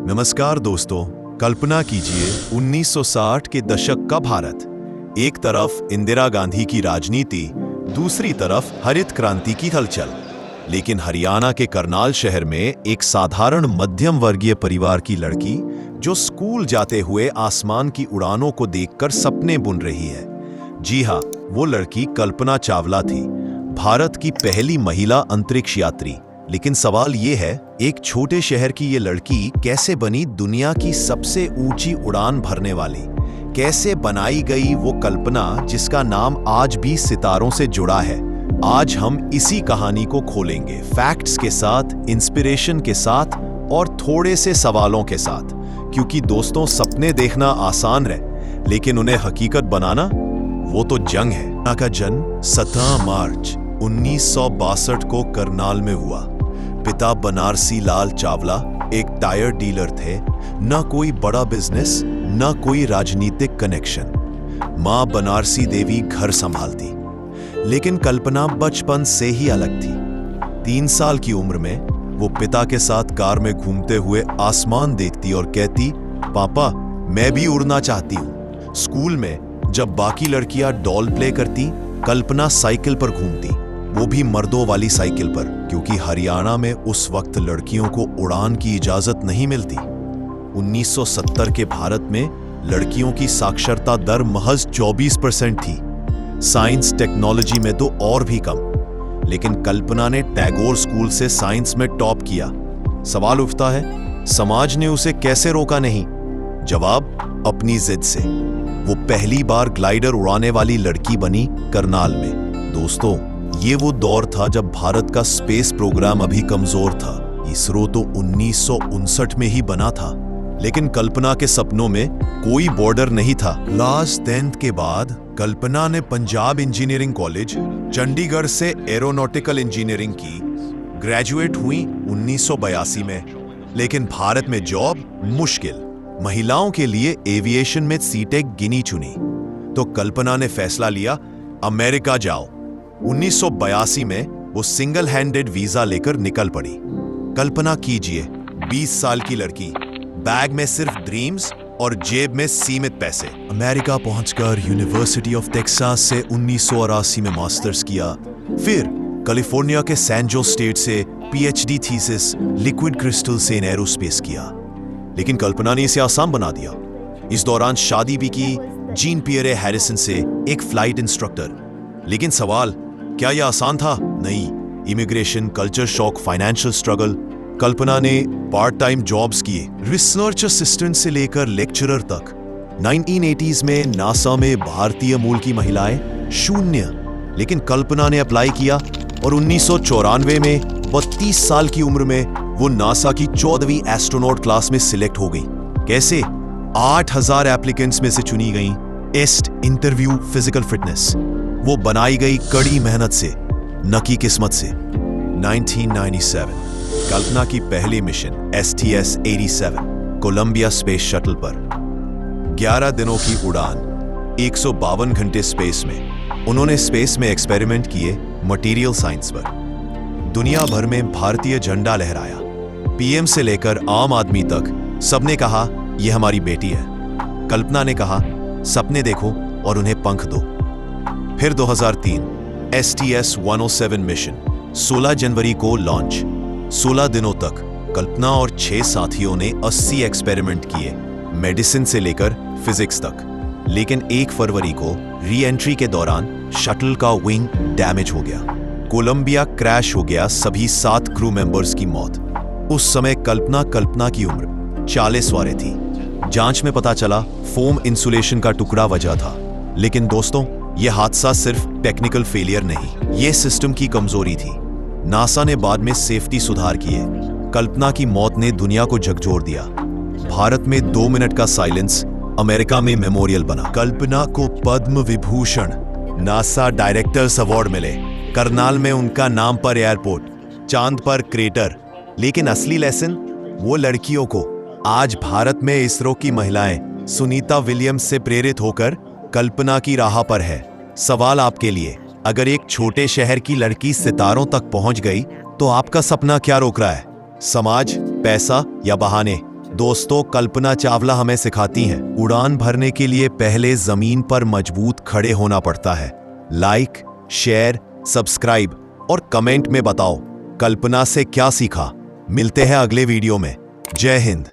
नमस्कार दोस्तों, कल्पना कीजिए 1960 के दशक का भारत। एक तरफ इंदिरा गांधी की राजनीति, दूसरी तरफ हरित क्रांति की हलचल। लेकिन हरियाणा के करनाल शहर में एक साधारण मध्यम वर्गीय परिवार की लड़की जो स्कूल जाते हुए आसमान की उड़ानों को देखकर सपने बुन रही है। जी हाँ, वो लड़की कल्पना चावला थी, भारत की पहली महिला अंतरिक्ष यात्री। लेकिन सवाल ये है, एक छोटे शहर की ये लड़की कैसे बनी दुनिया की सबसे ऊंची उड़ान भरने वाली? कैसे बनाई गई वो कल्पना जिसका नाम आज भी सितारों से जुड़ा है? आज हम इसी कहानी को खोलेंगे, फैक्ट्स के साथ, इंस्पिरेशन के साथ और थोड़े से सवालों के साथ। क्योंकि दोस्तों, सपने देखना आसान है, लेकिन उन्हें हकीकत बनाना वो तो जंग है। का जन्म 17 मार्च 1962 को करनाल में हुआ। पिता बनारसी लाल चावला एक टायर डीलर थे। न कोई बड़ा बिजनेस, न कोई राजनीतिक कनेक्शन। मां बनारसी देवी घर संभालती। लेकिन कल्पना बचपन से ही अलग थी। 3 साल की उम्र में वो पिता के साथ कार में घूमते हुए आसमान देखती और कहती, पापा मैं भी उड़ना चाहती हूँ। स्कूल में जब बाकी लड़कियां डॉल प्ले करती, कल्पना साइकिल पर घूमती, वो भी मर्दों वाली साइकिल पर, क्योंकि हरियाणा में उस वक्त लड़कियों को उड़ान की इजाजत नहीं मिलती। 1970 के भारत में लड़कियों की साक्षरता दर महज 24% थी। साइंस टेक्नोलॉजी में तो और भी कम। लेकिन कल्पना ने टैगोर स्कूल से साइंस में टॉप किया। सवाल उठता है, समाज ने उसे कैसे रोका नहीं? जवाब, अपनी जिद से। वो पहली बार ग्लाइडर उड़ाने वाली लड़की बनी करनाल में। दोस्तों, ये वो दौर था जब भारत का स्पेस प्रोग्राम अभी कमजोर था। इसरो तो 1959 में ही बना था। लेकिन कल्पना के सपनों में कोई बॉर्डर नहीं था। क्लास 10th के बाद कल्पना ने पंजाब इंजीनियरिंग कॉलेज, चंडीगढ़ से एरोनॉटिकल इंजीनियरिंग की। ग्रेजुएट हुई 1982 में। लेकिन भारत में जॉब मुश्किल। महिलाओं के लिए एविएशन में सीटें गिनी चुनी। तो कल्पना ने फैसला लिया, अमेरिका जाओ। 1982 में वो सिंगल हैंडेड वीजा लेकर निकल पड़ी। कल्पना कीजिए, 20 साल की लड़की, बैग में सिर्फ ड्रीम्स और जेब में सीमित पैसे। अमेरिका पहुंचकर यूनिवर्सिटी ऑफ टेक्सास से 1988 में मास्टर्स किया। फिर कैलिफोर्निया के सैन जोस स्टेट से पीएचडी थीसिस लिक्विड क्रिस्टल से इन एरोस्पेस किया। लेकिन कल्पना ने इसे आसान बना दिया। इस दौरान शादी भी की जीन पियरे हैरिसन से, एक फ्लाइट इंस्ट्रक्टर। लेकिन सवाल, क्या यह आसान था? नहीं। Immigration, culture shock, financial struggle. Kalpana ने पार्ट टाइम जॉब्स किए, रिसर्च असिस्टेंट से लेकर लेक्चरर तक। 1980s में नासा में भारतीय मूल की महिलाएं शून्य। लेकिन कल्पना ने अप्लाई किया और 1994 में 32 साल की उम्र में वो नासा की 14वीं एस्ट्रोनॉट क्लास में सिलेक्ट हो गई। कैसे? 8000 एप्लीकेंट्स में से चुनी गई। टेस्ट, इंटरव्यू, फिजिकल फिटनेस, वो बनाई गई कड़ी मेहनत से, न कि किस्मत से। 1997 कल्पना की पहली mission STS-87 Colombia space shuttle पर। 11 दिनों की उड़ान, 152 घंटे स्पेस में। उन्होंने स्पेस में एक्सपेरिमेंट किए, मटेरियल साइंस पर। दुनिया भर में भारतीय झंडा लहराया। पीएम से लेकर आम आदमी तक सबने कहा, यह हमारी बेटी है। कल्पना ने कहा, सपने देखो और उन्हें पंख दो। फिर 2003 STS-107 मिशन, 16 जनवरी को लॉन्च। 16 दिनों तक कल्पना और 6 साथियों ने 80 एक्सपेरिमेंट किए, मेडिसिन से लेकर फिजिक्स तक। लेकिन 1 फरवरी को री एंट्री के दौरान शटल का विंग डैमेज हो गया। कोलंबिया क्रैश हो गया, सभी 7 क्रू मेंबर्स की मौत। उस समय कल्पना की उम्र 40 वारे थी। जांच में पता चला फोम इंसुलेशन का टुकड़ा वजह था। लेकिन दोस्तों, यह हादसा सिर्फ टेक्निकल फेलियर नहीं, यह सिस्टम की कमजोरी थी। नासा ने बाद में सेफ्टी सुधार किए। कल्पना की मौत ने दुनिया को झकझोर दिया। भारत में 2 मिनट का साइलेंस, अमेरिका में मेमोरियल बना। कल्पना को Padma Vibhushan, NASA directors award मिले। करनाल में उनका नाम पर एयरपोर्ट, चांद पर क्रेटर। लेकिन असली लेसन वो लड़कियों को। आज भारत में इसरो की महिलाएं सुनीता विलियम्स से प्रेरित होकर कल्पना की राह पर है। सवाल आपके लिए, अगर एक छोटे शहर की लड़की सितारों तक पहुंच गई, तो आपका सपना क्या रोक रहा है? समाज, पैसा या बहाने? दोस्तों, कल्पना चावला हमें सिखाती हैं, उड़ान भरने के लिए पहले जमीन पर मजबूत खड़े होना पड़ता है। लाइक, शेयर, सब्सक्राइब और कमेंट में बताओ कल्पना से क्या सीखा। मिलते हैं अगले वीडियो में। जय हिंद।